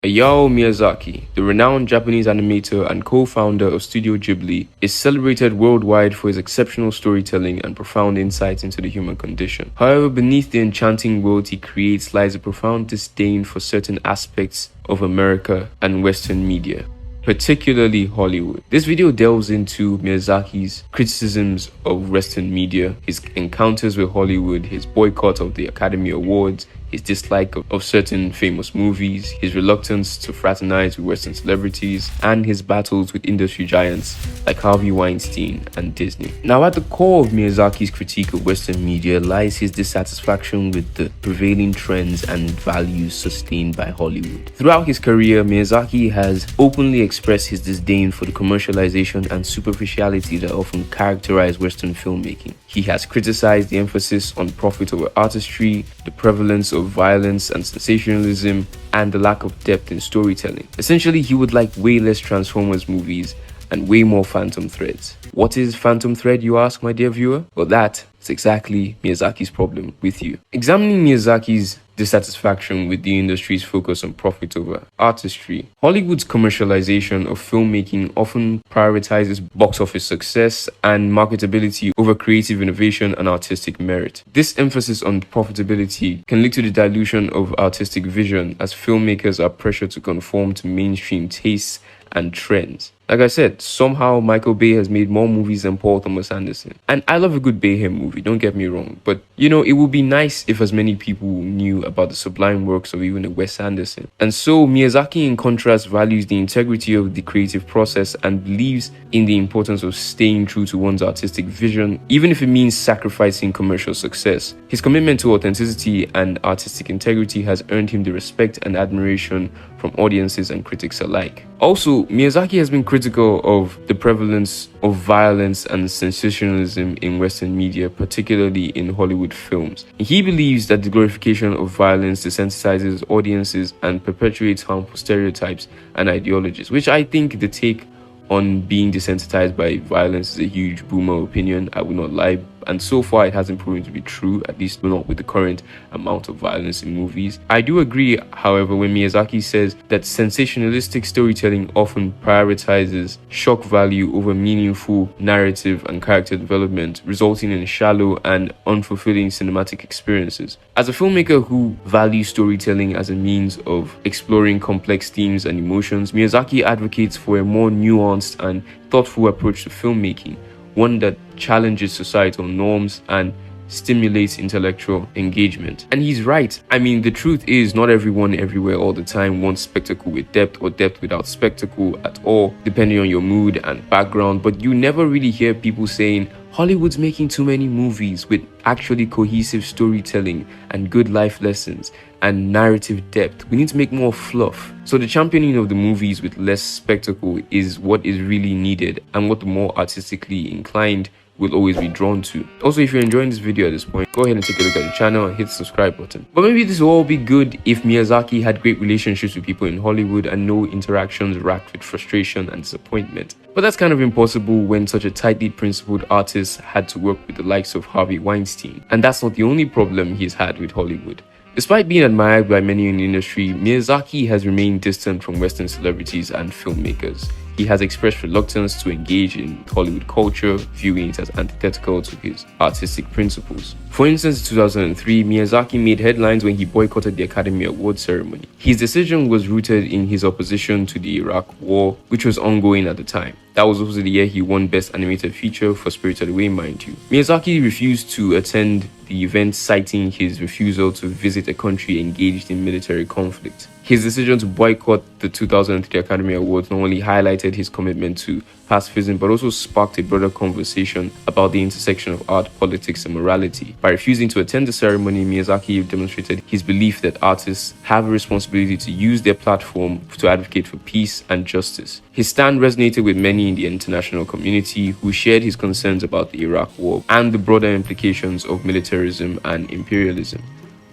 Hayao Miyazaki, the renowned Japanese animator and co-founder of Studio Ghibli, is celebrated worldwide for his exceptional storytelling and profound insight into the human condition. However, beneath the enchanting world he creates lies a profound disdain for certain aspects of America and Western media, particularly Hollywood. This video delves into Miyazaki's criticisms of Western media, his encounters with Hollywood, his boycott of the Academy Awards, his dislike of certain famous movies, his reluctance to fraternize with Western celebrities, and his battles with industry giants like Harvey Weinstein and Disney. Now, at the core of Miyazaki's critique of Western media lies his dissatisfaction with the prevailing trends and values sustained by Hollywood. Throughout his career, Miyazaki has openly expressed his disdain for the commercialization and superficiality that often characterize Western filmmaking. He has criticized the emphasis on profit over artistry, the prevalence of violence and sensationalism, and the lack of depth in storytelling. Essentially, he would like way less Transformers movies and way more Phantom Threads. What is Phantom Thread, you ask, my dear viewer? Well, that is exactly Miyazaki's problem with you. Examining Miyazaki's dissatisfaction with the industry's focus on profit over artistry, Hollywood's commercialization of filmmaking often prioritizes box office success and marketability over creative innovation and artistic merit. This emphasis on profitability can lead to the dilution of artistic vision as filmmakers are pressured to conform to mainstream tastes and trends. Like I said, somehow Michael Bay has made more movies than Paul Thomas Anderson. And I love a good Bayhem movie, don't get me wrong. But, it would be nice if as many people knew about the sublime works of even a Wes Anderson. And so Miyazaki, in contrast, values the integrity of the creative process and believes in the importance of staying true to one's artistic vision, even if it means sacrificing commercial success. His commitment to authenticity and artistic integrity has earned him the respect and admiration from audiences and critics alike. Also, Miyazaki has been critical of the prevalence of violence and sensationalism in Western media, particularly in Hollywood films. He believes that the glorification of violence desensitizes audiences and perpetuates harmful stereotypes and ideologies, which I think the take on being desensitized by violence is a huge boomer opinion, I will not lie, and so far it hasn't proven to be true, at least not with the current amount of violence in movies. I do agree, however, when Miyazaki says that sensationalistic storytelling often prioritizes shock value over meaningful narrative and character development, resulting in shallow and unfulfilling cinematic experiences. As a filmmaker who values storytelling as a means of exploring complex themes and emotions, Miyazaki advocates for a more nuanced and thoughtful approach to filmmaking, one that challenges societal norms and stimulates intellectual engagement. And he's right. I mean, the truth is, not everyone everywhere all the time wants spectacle with depth or depth without spectacle at all, depending on your mood and background. But you never really hear people saying, Hollywood's making too many movies with actually cohesive storytelling and good life lessons and narrative depth. We need to make more fluff. So the championing of the movies with less spectacle is what is really needed and what the more artistically inclined will always be drawn to. Also, if you're enjoying this video at this point, go ahead and take a look at the channel and hit the subscribe button. But maybe this will all be good if Miyazaki had great relationships with people in Hollywood and no interactions racked with frustration and disappointment. But that's kind of impossible when such a tightly principled artist had to work with the likes of Harvey Weinstein. And that's not the only problem he's had with Hollywood. Despite being admired by many in the industry, Miyazaki has remained distant from Western celebrities and filmmakers. He has expressed reluctance to engage in Hollywood culture, viewing it as antithetical to his artistic principles. For instance, in 2003, Miyazaki made headlines when he boycotted the Academy Awards ceremony. His decision was rooted in his opposition to the Iraq War, which was ongoing at the time. That was also the year he won Best Animated Feature for Spirited Away, mind you. Miyazaki refused to attend the event, citing his refusal to visit a country engaged in military conflict. His decision to boycott the 2003 Academy Awards not only highlighted his commitment to pacifism, but also sparked a broader conversation about the intersection of art, politics, and morality. By refusing to attend the ceremony, Miyazaki demonstrated his belief that artists have a responsibility to use their platform to advocate for peace and justice. His stand resonated with many in the international community who shared his concerns about the Iraq War and the broader implications of militarism and imperialism.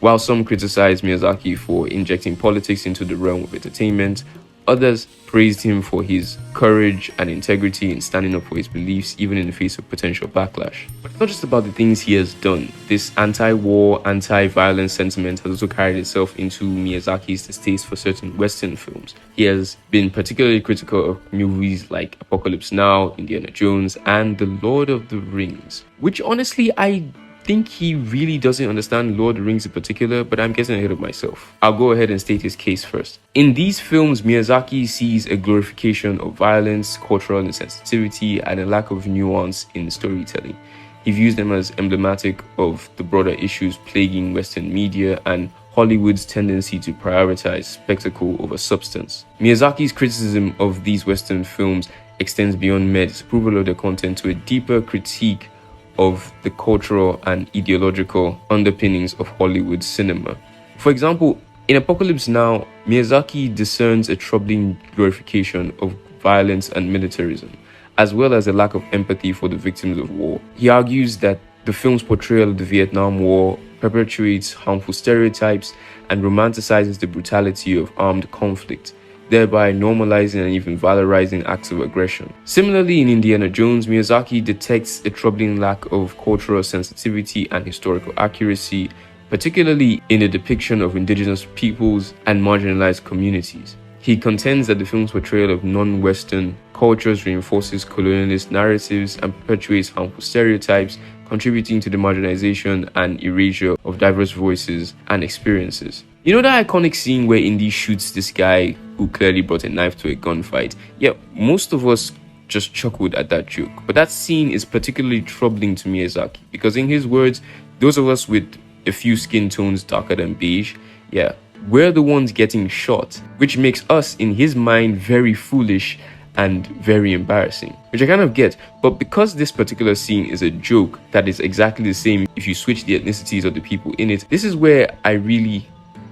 While some criticized Miyazaki for injecting politics into the realm of entertainment, Others praised him for his courage and integrity in standing up for his beliefs even in the face of potential backlash. But it's not just about the things he has done. This anti-war, anti-violence sentiment has also carried itself into Miyazaki's distaste for certain Western films. He has been particularly critical of movies like Apocalypse Now, Indiana Jones, and The Lord of the Rings, which honestly I think he really doesn't understand Lord of the Rings in particular, but I'm getting ahead of myself. I'll go ahead and state his case first. In these films, Miyazaki sees a glorification of violence, cultural insensitivity, and a lack of nuance in storytelling. He views them as emblematic of the broader issues plaguing Western media and Hollywood's tendency to prioritize spectacle over substance. Miyazaki's criticism of these Western films extends beyond mere disapproval of their content to a deeper critique of the cultural and ideological underpinnings of Hollywood cinema. For example, in Apocalypse Now, Miyazaki discerns a troubling glorification of violence and militarism, as well as a lack of empathy for the victims of war. He argues that the film's portrayal of the Vietnam War perpetuates harmful stereotypes and romanticizes the brutality of armed conflict, thereby normalizing and even valorizing acts of aggression. Similarly, in Indiana Jones, Miyazaki detects a troubling lack of cultural sensitivity and historical accuracy, particularly in the depiction of indigenous peoples and marginalized communities. He contends that the film's portrayal of non-Western cultures reinforces colonialist narratives and perpetuates harmful stereotypes, contributing to the marginalization and erasure of diverse voices and experiences. You know that iconic scene where Indy shoots this guy who clearly brought a knife to a gunfight? Yeah, most of us just chuckled at that joke. But that scene is particularly troubling to Miyazaki because, in his words, those of us with a few skin tones darker than beige, yeah, we're the ones getting shot, which makes us, in his mind, very foolish and very embarrassing, which I kind of get. But because this particular scene is a joke that is exactly the same if you switch the ethnicities of the people in it, this is where I really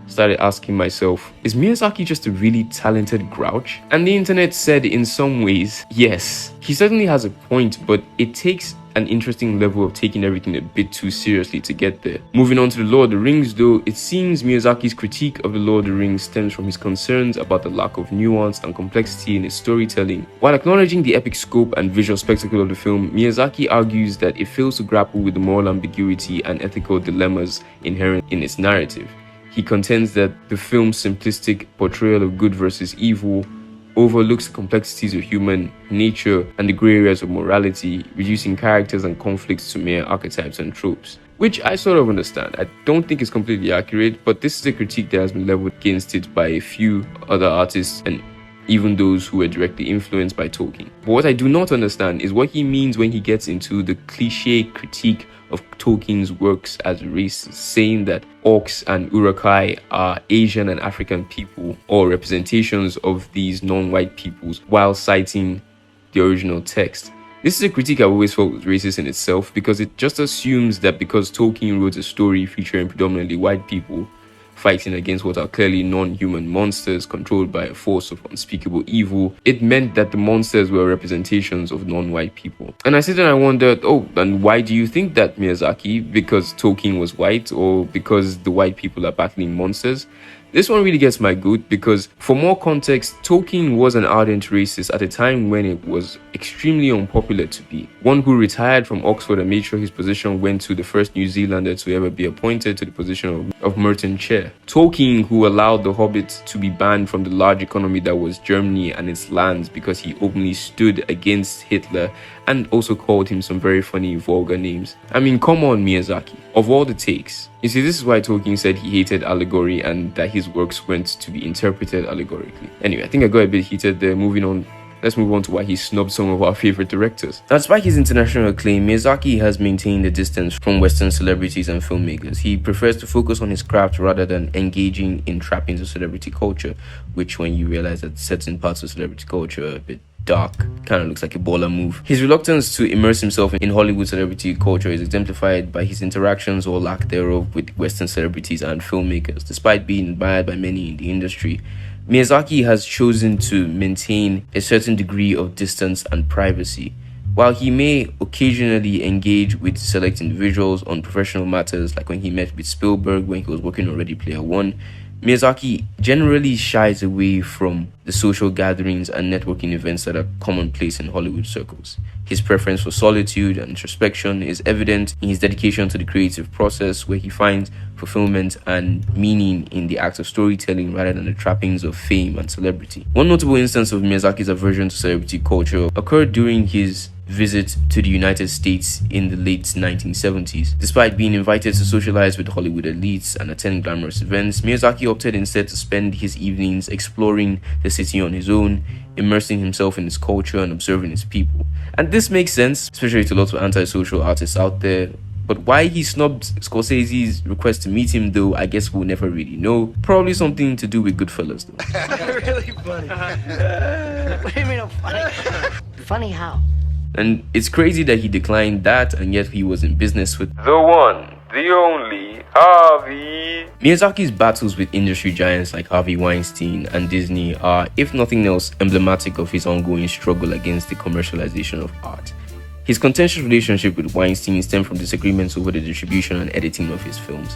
started asking myself, is Miyazaki just a really talented grouch? And the internet said in some ways, yes, he certainly has a point, but it takes an interesting level of taking everything a bit too seriously to get there. Moving on to The Lord of the Rings though, it seems Miyazaki's critique of The Lord of the Rings stems from his concerns about the lack of nuance and complexity in its storytelling. While acknowledging the epic scope and visual spectacle of the film, Miyazaki argues that it fails to grapple with the moral ambiguity and ethical dilemmas inherent in its narrative. He contends that the film's simplistic portrayal of good versus evil overlooks the complexities of human nature and the grey areas of morality, reducing characters and conflicts to mere archetypes and tropes. Which I sort of understand. I don't think it's completely accurate, but this is a critique that has been leveled against it by a few other artists and even those who were directly influenced by Tolkien. But what I do not understand is what he means when he gets into the cliche critique of Tolkien's works as racist, saying that orcs and Uruk-hai are Asian and African people or representations of these non-white peoples, while citing the original text. This is a critique I've always felt was racist in itself, because it just assumes that because Tolkien wrote a story featuring predominantly white people fighting against what are clearly non-human monsters controlled by a force of unspeakable evil, it meant that the monsters were representations of non-white people. And I sit and I wondered, oh, and why do you think that, Miyazaki? Because Tolkien was white, or because the white people are battling monsters? This one really gets my goat, because for more context, Tolkien was an ardent racist at a time when it was extremely unpopular to be. One who retired from Oxford and made sure his position went to the first New Zealander to ever be appointed to the position of Merton Chair. Tolkien, who allowed the Hobbit to be banned from the large economy that was Germany and its lands because he openly stood against Hitler and also called him some very funny vulgar names. I mean, come on, Miyazaki. Of all the takes. You see, this is why Tolkien said he hated allegory and that his works weren't to be interpreted allegorically. Anyway, I think I got a bit heated there. Moving on. Let's move on to why he snubbed some of our favorite directors. Now, despite his international acclaim, Miyazaki has maintained a distance from Western celebrities and filmmakers. He prefers to focus on his craft rather than engaging in trappings of celebrity culture, which, when you realize that certain parts of celebrity culture are a bit dark, kind of looks like a baller move. His reluctance to immerse himself in Hollywood celebrity culture is exemplified by his interactions or lack thereof with Western celebrities and filmmakers. Despite being admired by many in the industry, Miyazaki has chosen to maintain a certain degree of distance and privacy. While he may occasionally engage with select individuals on professional matters, like when he met with Spielberg when he was working on Ready Player One, Miyazaki generally shies away from the social gatherings and networking events that are commonplace in Hollywood circles. His preference for solitude and introspection is evident in his dedication to the creative process, where he finds fulfillment and meaning in the act of storytelling rather than the trappings of fame and celebrity. One notable instance of Miyazaki's aversion to celebrity culture occurred during his visit to the United States in the late 1970s. Despite being invited to socialize with Hollywood elites and attend glamorous events, Miyazaki opted instead to spend his evenings exploring the city on his own, immersing himself in its culture and observing its people. And this makes sense, especially to lots of antisocial artists out there. But why he snubbed Scorsese's request to meet him, though, I guess we'll never really know. Probably something to do with Goodfellas, though. Really funny. What do you mean I'm funny? Funny how? And it's crazy that he declined that, and yet he was in business with the one, the only, Harvey. Miyazaki's battles with industry giants like Harvey Weinstein and Disney are, if nothing else, emblematic of his ongoing struggle against the commercialization of art. His contentious relationship with Weinstein stemmed from disagreements over the distribution and editing of his films.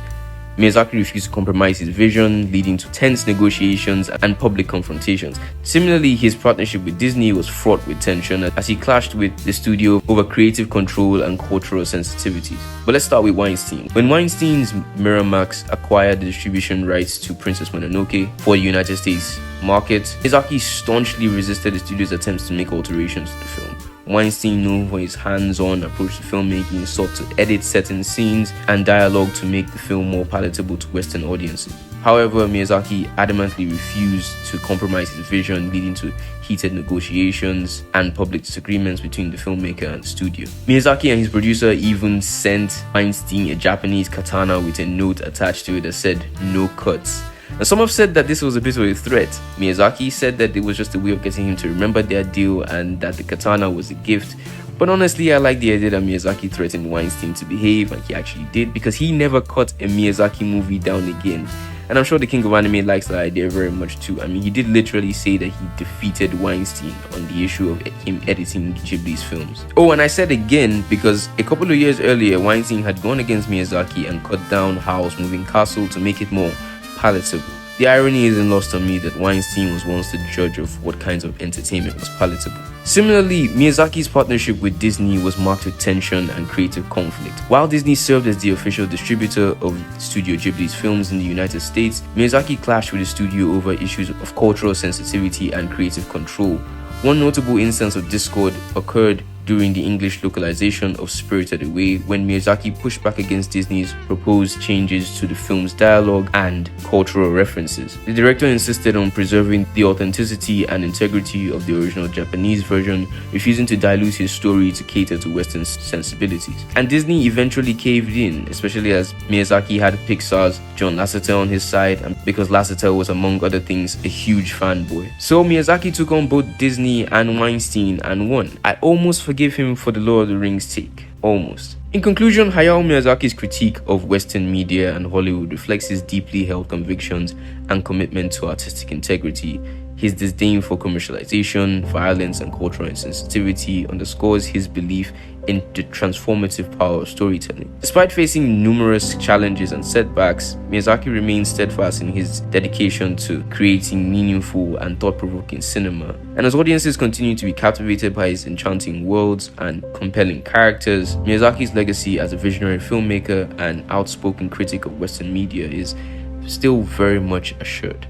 Miyazaki refused to compromise his vision, leading to tense negotiations and public confrontations. Similarly, his partnership with Disney was fraught with tension as he clashed with the studio over creative control and cultural sensitivities. But let's start with Weinstein. When Weinstein's Miramax acquired the distribution rights to Princess Mononoke for the United States market, Miyazaki staunchly resisted the studio's attempts to make alterations to the film. Weinstein, known for his hands-on approach to filmmaking, sought to edit certain scenes and dialogue to make the film more palatable to Western audiences. However, Miyazaki adamantly refused to compromise his vision, leading to heated negotiations and public disagreements between the filmmaker and the studio. Miyazaki and his producer even sent Weinstein a Japanese katana with a note attached to it that said, "No cuts." And some have said that this was a bit of a threat. Miyazaki said that it was just a way of getting him to remember their deal and that the katana was a gift. But honestly, I like the idea that Miyazaki threatened Weinstein to behave, and he actually did, because he never cut a Miyazaki movie down again. And I'm sure the king of anime likes that idea very much too. I mean, he did literally say that he defeated Weinstein on the issue of him editing Ghibli's films. Oh, and I said again because a couple of years earlier, Weinstein had gone against Miyazaki and cut down Howl's Moving Castle to make it more palatable. The irony isn't lost on me that Weinstein was once the judge of what kinds of entertainment was palatable. Similarly, Miyazaki's partnership with Disney was marked with tension and creative conflict. While Disney served as the official distributor of Studio Ghibli's films in the United States, Miyazaki clashed with the studio over issues of cultural sensitivity and creative control. One notable instance of discord occurred during the English localization of Spirited Away, when Miyazaki pushed back against Disney's proposed changes to the film's dialogue and cultural references. The director insisted on preserving the authenticity and integrity of the original Japanese version, refusing to dilute his story to cater to Western sensibilities. And Disney eventually caved in, especially as Miyazaki had Pixar's John Lasseter on his side, and because Lasseter was, among other things, a huge fanboy. So Miyazaki took on both Disney and Weinstein and won. I almost forgive him for the Lord of the Rings take. Almost. In conclusion, Hayao Miyazaki's critique of Western media and Hollywood reflects his deeply held convictions and commitment to artistic integrity. His disdain for commercialization, violence, and cultural insensitivity underscores his belief in the transformative power of storytelling. Despite facing numerous challenges and setbacks, Miyazaki remains steadfast in his dedication to creating meaningful and thought-provoking cinema. And as audiences continue to be captivated by his enchanting worlds and compelling characters, Miyazaki's legacy as a visionary filmmaker and outspoken critic of Western media is still very much assured.